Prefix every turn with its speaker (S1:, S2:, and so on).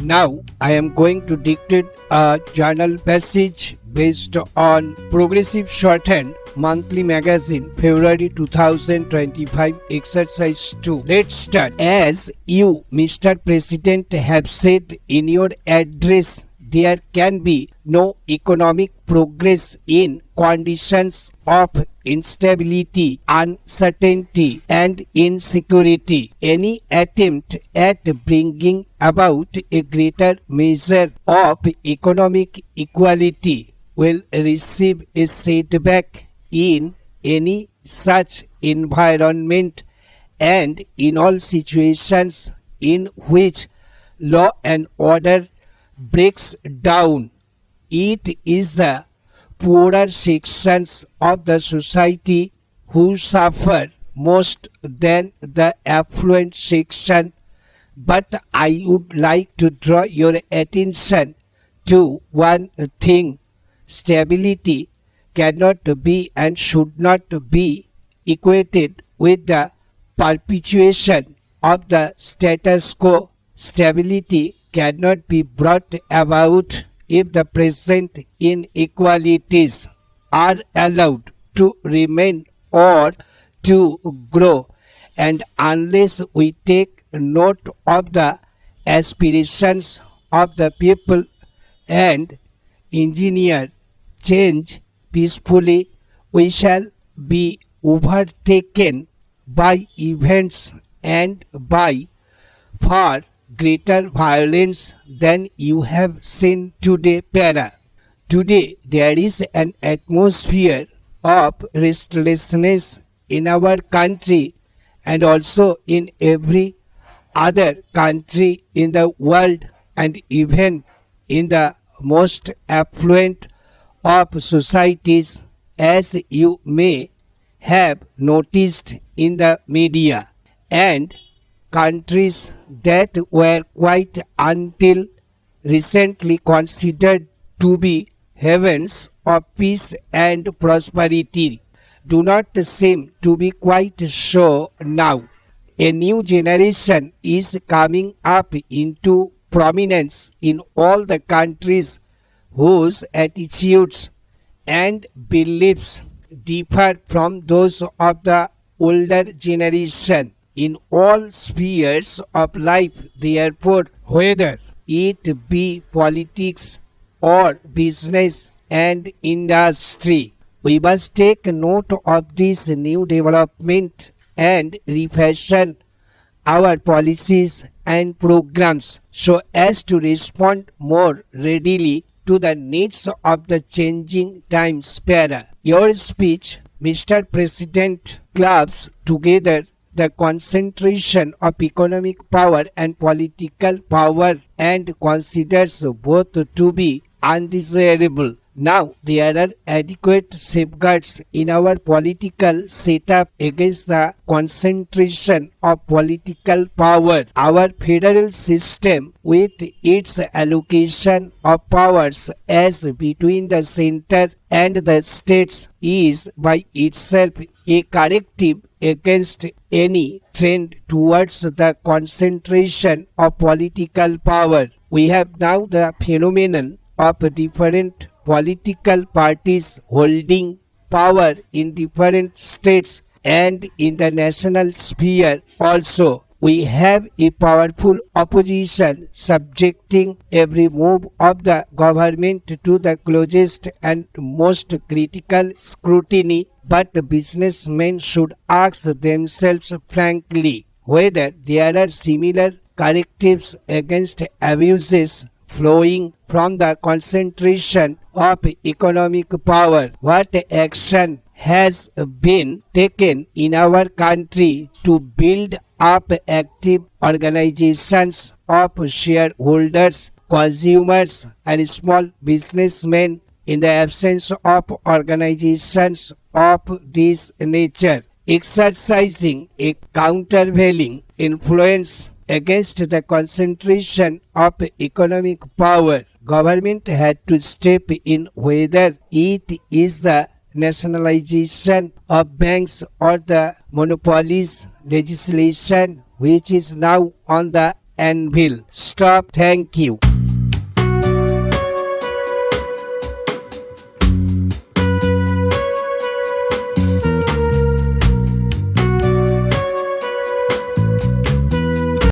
S1: Now I am going to dictate a journal passage based on Progressive Shorthand Monthly Magazine, February 2025, Exercise 2. Let's start. As you, Mr. President, have said in your address, there can be no economic progress in conditions of instability, uncertainty, and insecurity. Any attempt at bringing about a greater measure of economic equality will receive a setback in any such environment, and in all situations in which law and order breaks down, it is the poorer sections of the society who suffer most than the affluent section. But I would like to draw your attention to one thing. Stability cannot be and should not be equated with the perpetuation of the status quo. Stability cannot be brought about if the present inequalities are allowed to remain or to grow, and unless we take note of the aspirations of the people and engineer change peacefully, we shall be overtaken by events and by far greater violence than you have seen today. Today there is an atmosphere of restlessness in our country and also in every other country in the world, and even in the most affluent of societies, as you may have noticed in the media. And countries that were quite until recently considered to be havens of peace and prosperity do not seem to be quite so now. A new generation is coming up into prominence in all the countries whose attitudes and beliefs differ from those of the older generation in all spheres of life. Therefore, whether it be politics or business and industry, we must take note of this new development and refashion our policies and programs so as to respond more readily to the needs of the changing times. Your speech, Mr. President, clubs together the concentration of economic power and political power and considers both to be undesirable. Now there are adequate safeguards in our political setup against the concentration of political power. Our federal system, with its allocation of powers as between the center and the states, is by itself a corrective against any trend towards the concentration of political power. We have now the phenomenon of different political parties holding power in different states and in the national sphere also. We have a powerful opposition subjecting every move of the government to the closest and most critical scrutiny, but businessmen should ask themselves frankly whether there are similar correctives against abuses flowing from the concentration of economic power. What action has been taken in our country to build up active organizations of shareholders, consumers, and small businessmen in the absence of organizations of this nature, exercising a countervailing influence against the concentration of economic power? Government had to step in, whether it is the nationalization of banks or the monopolies legislation which is now on the anvil. Stop. Thank you.